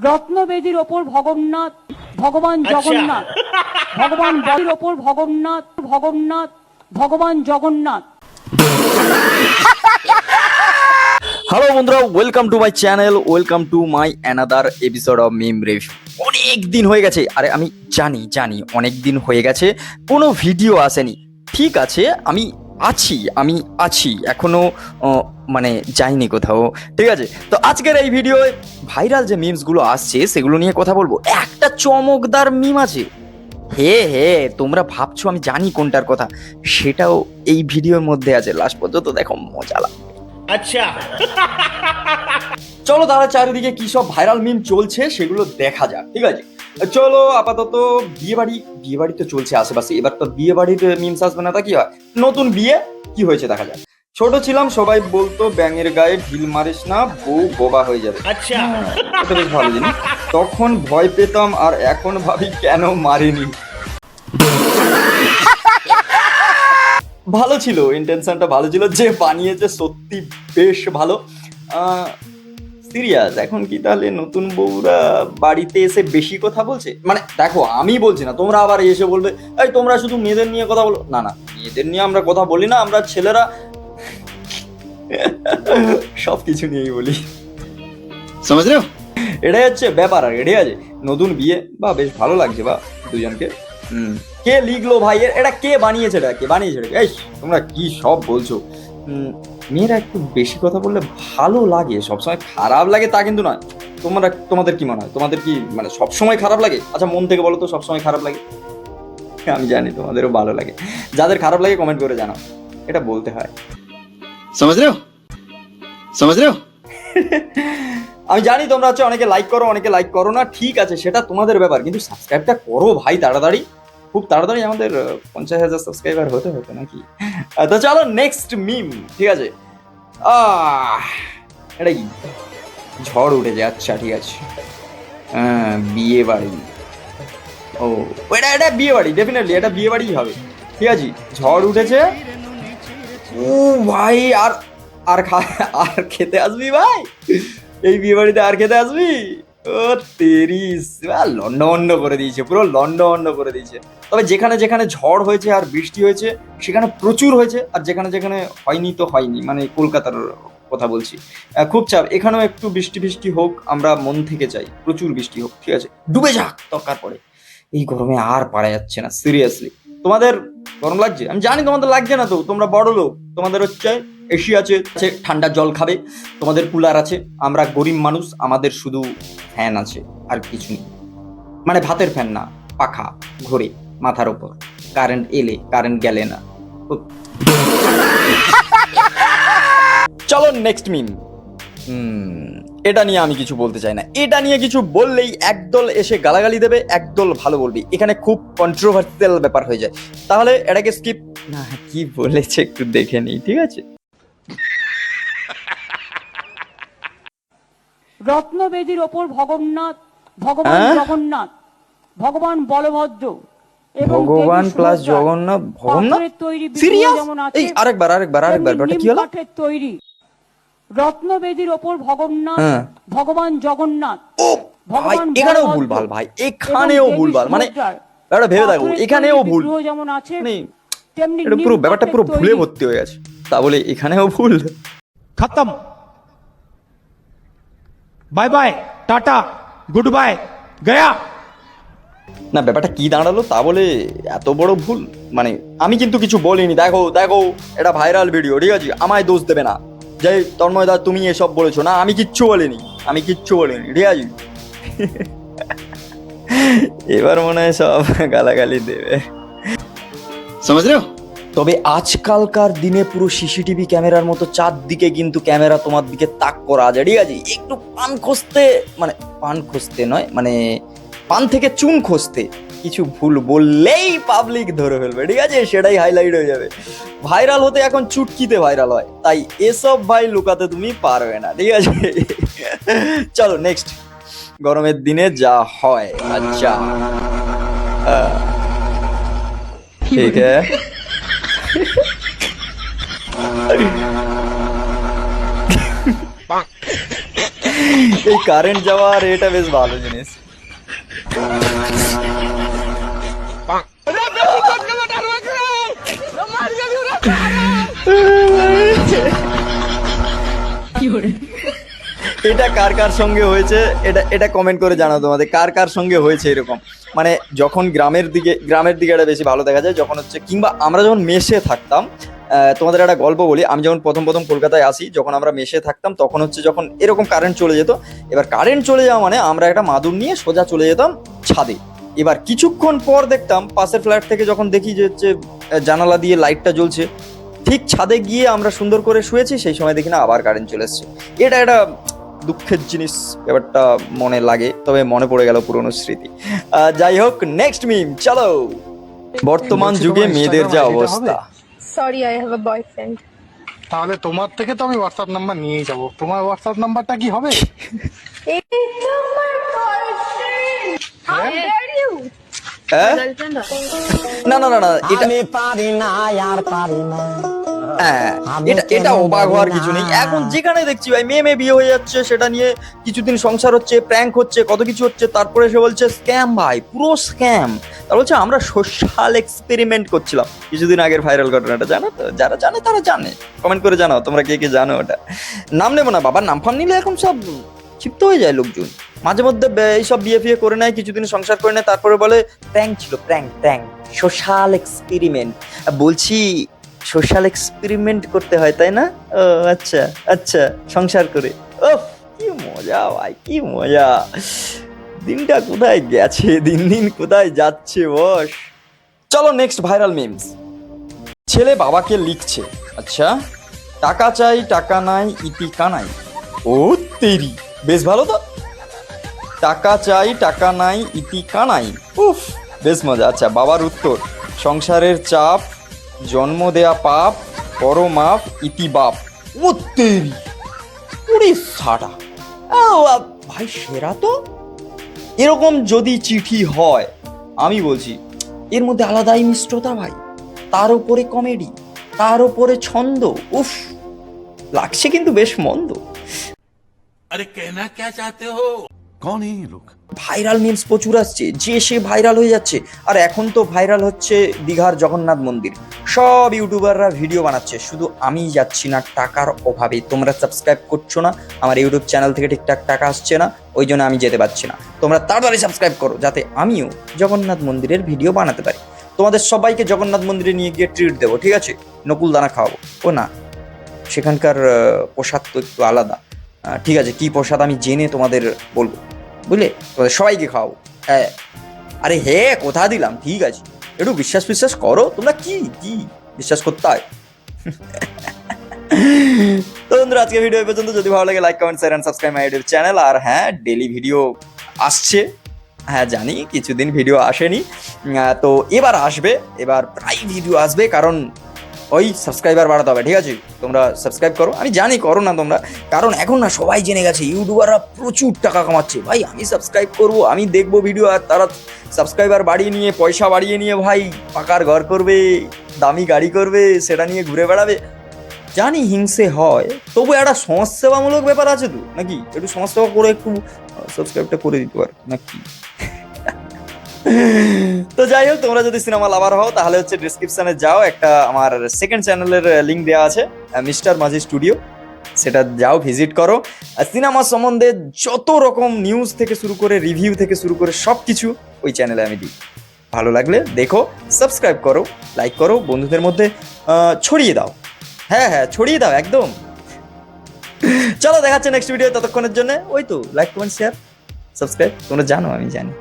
রত্নবেদীর ওপর ভগন্নাথ ভগবান জগন্নাথ ভগবান বলির ওপর ভগন্নাথ ভগন্নাথ ভগবান জগন্নাথ। হ্যালো বন্ধুরা, welcome to my channel, welcome to my another episode of meme review. অনেক দিন হয়ে গেছে, আরে আমি জানি অনেক দিন হয়ে গেছে কোনো ভিডিও আসেনি। ঠিক আছে, আমি আছি এখনো মানে যাইনি কোথাও। ঠিক আছে, তো আজকের এই ভিডিও ভাইরাল যে মিমসগুলো আসছে সেগুলো নিয়ে কথা বলবো। একটা চমকদার মিম আছে, হে তোমরা ভাবছো আমি জানি কোনটার কথা, সেটাও এই ভিডিওর মধ্যে আছে। লাস্ট পর্যন্ত দেখো, মজা লাগবে। আচ্ছা, চলো তাহলে চারিদিকে কি সব ভাইরাল মিম চলছে সেগুলো দেখা যাক। ঠিক আছে, চলো আপাতত বিয়ে বাড়ি তো চলছে আশেপাশে। এবার তো বিয়ে বাড়ির মিমস আসবে না, তা কি হয়? নতুন বিয়ে কি হয়েছে দেখা যাক। ছোট ছিলাম সবাই বলতো ব্যাঙের গায়ে ঢিল মারিস না, বউ বোবা হয়ে যাবে। আচ্ছা, এটা বেশ ভালো জিনিস। তখন ভয় পেতাম আর এখন ভাবি কেন মারিনি। ভালো ছিল, ইন্টেনশনটা ভালো ছিল, যে বানিয়েছে সত্যি বেশ ভালো। সিরিয়াস, এখন কি তাহলে নতুন বউরা বাড়িতে এসে বেশি কথা বলছে? মানে দেখো, আমি বলছি না, তোমরা আবার এসে বলবে এই তোমরা শুধু মেয়েদের নিয়ে কথা বলো। না, মেয়েদের নিয়ে আমরা কথা বলি না, আমরা ছেলেরা সব কিছু নিয়েই বলি। समझ रहे हो? এটাই হচ্ছে ব্যাপার। আর ঠিক আছে, নতুন বিয়ে বা বেশ ভালো লাগছে বা দুজনকে। কে লিখলো ভাই? এটা কে বানিয়েছে? এই তোমরা কি সব বলছো? মেয়েরা একটু বেশি কথা বললে ভালো লাগে, সবসময় খারাপ লাগে তা কিন্তু নয়। তোমাদের কি মনে হয়? তোমাদের কি মানে সবসময় খারাপ লাগে? আচ্ছা মন থেকে বলো তো, সবসময় খারাপ লাগে? আমি জানি তোমাদেরও ভালো লাগে। যাদের খারাপ লাগে কমেন্ট করে জানাও, এটা বলতে হয়। समझ रहे हो? আমি জানি তোমরা হচ্ছে অনেকে লাইক করো, অনেকে লাইক করো না, ঠিক আছে সেটা তোমাদের ব্যাপার, কিন্তু সাবস্ক্রাইবটা করো ভাই তাড়াতাড়ি, খুব তাড়াতাড়ি। আমাদের 50,000 সাবস্ক্রাইবার হতে নাকি। তো চলো নেক্সট মিম। ঠিক আছে, এটা কি? ঝড় উঠেছে, আচ্ছা ঠিক আছে। বিয়ে বাড়ি, ও এটা বিয়ে বাড়ি, ডেফিনেটলি এটা বিয়ে বাড়িই হবে। ঠিক আছে, ঝড় উঠেছে, ও ভাই আর আর আর খেতে আসবি ভাই? এই বিয়ে বাড়িতে আর খেতে আসবি? ও তেরিস, লন্ডভন্ড করে দিয়েছে, পুরো লন্ডভন্ড করে দিয়েছে। তবে যেখানে যেখানে ঝড় হয়েছে আর বৃষ্টি হয়েছে সেখানে প্রচুর হয়েছে, আর যেখানে যেখানে হয়নি তো হয়নি, মানে কলকাতার কথা বলছি। খুব চাপ, এখানেও একটু বৃষ্টি হোক, আমরা মন থেকে চাই প্রচুর বৃষ্টি হোক। ঠিক আছে, ডুবে যাক দরকার পড়ে। এই গরমে আর পারা যাচ্ছে না সিরিয়াসলি। তোমাদের গরম লাগছে? আমি জানি তোমাদের লাগছে না, তো তোমরা বড় লোক, তোমাদের হচ্ছে এসি আছে, ঠান্ডা জল খাবে, তোমাদের কুলার আছে। আমরা গরিব মানুষ, আমাদের শুধু ফ্যান আছে আর কিছু নেই। মানে ভাতের ফ্যান না, পাখা ঘোরে মাথার উপর, কারেন্ট এলে কারেন্ট গেলে না। চলো নেক্সট মিম। এটা নিয়ে আমি কিছু বলতে চাই না। এটা নিয়ে কিছু বললেই একদল এসে গালাগালি দেবে, একদল ভালো বলবি, এখানে খুব কন্ট্রোভার্সিয়াল ব্যাপার হয়ে যায়। তাহলে এটাকে স্কিপ না, কি বলেছে একটু দেখে নিই। ঠিক আছে, রত্নবেদীর ওপর ভগন্নাথ ভগবান জগন্নাথ ভগবান বলভদ্র এবং ভগবান দেবী প্লাস সুভদ্রার জগন্নাথ, ভগন্নাথ পাথরের তৈরি বিগ্রহ সিরিয়াস? যেমন আছে, এই আরেকবার ব্যাপারটা কি হলো? কাঠের তৈরি রত্নবেদীর ওপর ভগন্নাথ ভগবান জগন্নাথ ও ভাই, এখানেও ভুলভাল ভাই, এখানেও ভুলভাল। মানে ব্যাপারটা ভেবে দেখো, এখানেও ভুল, যেমন আছে মানে তেমনি এটা পুরো ব্যাপারটা পুরো ভুলে ভর্তি হয়ে গেছে, তা বলে এখানেও ভুল। खत्म bye bye tata goodbye गया। না ব্যাপারটা কি দাঁড়ালো তা বলে এত বড় ভুল? মানে আমি কিন্তু কিছু বলিনি। দেখো এটা ভাইরাল ভিডিও, ঠিক আছে, আমায় দোষ দেবে না যে তন্ময় দা তুমি এসব বলেছো। না, আমি কিচ্ছু বলিনি, ঠিক আছে। এবার মনে হয় সব গালাগালি দেবে। समझ रहे हो? তবে আজকালকার দিনে পুরো সিসিটিভি ক্যামেরার মতো চারদিকে কিন্তু ক্যামেরা তোমার দিকে তাক করা আছে। ঠিক আছে, একটু পান খসতে নয়, মানে পান থেকে চুন খসতে কিছু ভুল বললেই পাবলিক ধরে ফেলবে। ঠিক আছে, সেটাই হাইলাইট হয়ে যাবে। ভাইরাল হতে এখন চুটকিতে ভাইরাল হয়, তাই এসব ভাই লুকাতে তুমি পারবে না। ঠিক আছে, চলো নেক্সট। গরমের দিনে যা হয়, আচ্ছা ঠিক আছে। এই কারেন্ট যাওয়া আর এটা বেশ ভালো জিনিস। এটা কার কার সঙ্গে হয়েছে, এটা কমেন্ট করে জানাও তোমাদের কার কার সঙ্গে হয়েছে এরকম। মানে যখন গ্রামের দিকে এটা বেশি ভালো দেখা যায়, যখন হচ্ছে কিংবা আমরা যখন মেসে থাকতাম। তোমাদের একটা গল্প বলি, আমি যখন প্রথম কলকাতায় আসি, যখন আমরা মেসে থাকতাম তখন হচ্ছে যখন এরকম কারেন্ট চলে যেত, এবার কারেন্ট চলে যাওয়া মানে আমরা একটা মাদুর নিয়ে সোজা চলে যেতাম ছাদে। এবার কিছুক্ষণ পর দেখতাম পাশের ফ্ল্যাট থেকে যখন দেখি যে হচ্ছে জানালা দিয়ে লাইটটা জ্বলছে, ঠিক ছাদে গিয়ে আমরা সুন্দর করে শুয়েছি, সেই সময় দেখি না আবার কারেন্ট চলে এসছে। এটা একটা দুঃখের জিনিস, ব্যাপারটা মনে লাগে, তবে মনে পড়ে গেল পুরনো স্মৃতি। যাই হোক, নেক্সট মিম চলো। বর্তমান যুগে মেয়েদের যা অবস্থা। Sorry, I have a boyfriend. তাহলে তোমার থেকে তো আমি হোয়াটসঅ্যাপ নাম্বার নিয়েই যাবো। তোমার হোয়াটসঅ্যাপ নাম্বারটা কি হবে? এই তো আমার বয়ফ্রেন্ড। How dare you? হ্যাঁ? গার্লফ্রেন্ড? না না না না, এটা হ্যাঁ, এটা অবাক হওয়ার কিছু নেই। এখন যেখানে দেখছি ভাই মেয়ে বিয়ে হয়ে যাচ্ছে, সেটা নিয়ে কিছুদিন সংসার হচ্ছে, প্র্যাঙ্ক হচ্ছে, কত কিছু হচ্ছে, তারপরে সে বলছে স্ক্যাম ভাই, পুরো স্ক্যাম। তার বলছে আমরা সোশ্যাল এক্সপেরিমেন্ট করছিলাম। কিছুদিন আগের ভাইরাল ঘটনাটা জানো তো? যারা জানে তারা জানে, কমেন্ট করে জানাও তোমরা কে কে জানো। ওটা নাম নেবো না, বাবার নাম ফাম নিলে এখন সব ক্ষিপ্ত হয়ে যায় লোকজন। মাঝে মধ্যে এইসব বিয়ে ফিয়ে করে নেয়, কিছুদিন সংসার করে নেয়, তারপরে বলে প্র্যাঙ্ক ছিল, প্র্যাঙ্ক সোশ্যাল এক্সপেরিমেন্ট। বলছি সোশ্যাল এক্সপেরিমেন্ট করতে হয় তাই না? ও আচ্ছা আচ্ছা, সংসার করে। ওহ কি মজা ভাই, কি মজা। দিনটা কোথায় গেছে, দিন কোথায় যাচ্ছে বস। চলো নেক্সট ভাইরাল মিমস। ছেলে বাবাকে লিখছে, আচ্ছা টাকা চাই টাকা নাই ইতি কানাই। ও তেরি, বেশ ভালো তো। টাকা চাই টাকা নাই ইতি কানাই, উফ বেশ মজা। আচ্ছা বাবার উত্তর, সংসারের চাপ, জন্ম দেয়া পাপ, করো মাপ ইতি বাপ। ও তেরি, পুরি সাটা ভাই, সেরা তো। এরকম যদি চিঠি হয়, আমি বলছি এর মধ্যে আলাদাই মিষ্টতা ভাই, তার উপরে কমেডি, তার উপরে ছন্দ, উফ লাগছে কিন্তু বেশ মন্দ। अरे कहना क्या चाहते हो? कौन है ये लोग? ভাইরাল মিমস প্রচুর আসছে, যে সে ভাইরাল হয়ে যাচ্ছে। আর এখন তো ভাইরাল হচ্ছে দীঘার জগন্নাথ মন্দির। সব ইউটিউবাররা ভিডিও বানাচ্ছে, শুধু আমি যাচ্ছি না টাকার অভাবে। তোমরা সাবস্ক্রাইব করছো না, আমার ইউটিউব চ্যানেল থেকে ঠিকঠাক টাকা আসছে না, ওই জন্য আমি যেতে পারছি না। তোমরা তাড়াতাড়ি সাবস্ক্রাইব করো, যাতে আমিও জগন্নাথ মন্দিরের ভিডিও বানাতে পারি। তোমাদের সবাইকে জগন্নাথ মন্দিরে নিয়ে গিয়ে ট্রিট দেবো, ঠিক আছে? নকুল দানা খাওয়াবো। ও না, সেখানকার প্রসাদ তো একটু আলাদা। ঠিক আছে, কি প্রসাদ আমি জেনে তোমাদের বলবো, বুঝলে? তোমাদের সবাইকে খাওয়াবো। হ্যাঁ, আরে হে কোথা দিলাম, ঠিক আছে, একটু বিশ্বাস করো। তোমরা কি বিশ্বাস করতে হয়? তো বন্ধুরা, আজকে ভিডিও এই পর্যন্ত। যদি ভালো লাগে like comment share and subscribe my YouTube channel. আর হ্যাঁ, ডেলি ভিডিও আসছে। হ্যাঁ জানি কিছুদিন ভিডিও আসেনি, তো এবার আসবে, এবার প্রায় ভিডিও আসবে, কারণ ওই সাবস্ক্রাইবার বাড়াতে হবে, ঠিক আছে? তোমরা সাবস্ক্রাইব করো, আমি জানি করো না তোমরা, কারণ এখন না সবাই জেনে গেছে ইউটিউবাররা প্রচুর টাকা কামাচ্ছে। ভাই আমি সাবস্ক্রাইব করবো, আমি দেখবো ভিডিও, আর তারা সাবস্ক্রাইবার বাড়িয়ে নিয়ে, পয়সা বাড়িয়ে নিয়ে ভাই পাকার ঘর করবে, দামি গাড়ি করবে, সেটা নিয়ে ঘুরে বেড়াবে। জানি হিংসে হয়, তবু একটা সমাজসেবামূলক ব্যাপার আছে তো নাকি? একটু সমাজসেবা করে একটু সাবস্ক্রাইবটা করে দিতে পারো নাকি? তো যাই হোক, তোমরা যদি সিনেমা লাভার হও তাহলে হচ্ছে ডিসক্রিপশনে যাও, একটা আমার সেকেন্ড চ্যানেলের লিঙ্ক দেওয়া আছে, মিস্টার মাঝি স্টুডিও, সেটা যাও ভিজিট করো। সিনেমা সম্বন্ধে যত রকম নিউজ থেকে শুরু করে, রিভিউ থেকে শুরু করে সব কিছু ওই চ্যানেলে আমি দিই। ভালো লাগলে দেখো, সাবস্ক্রাইব করো, লাইক করো, বন্ধুদের মধ্যে ছড়িয়ে দাও। হ্যাঁ ছড়িয়ে দাও একদম। চলো দেখাচ্ছে নেক্সট ভিডিও, ততক্ষণের জন্য ওই তো লাইক কমেন্ট শেয়ার সাবস্ক্রাইব, তোমরা জানো আমি জানি।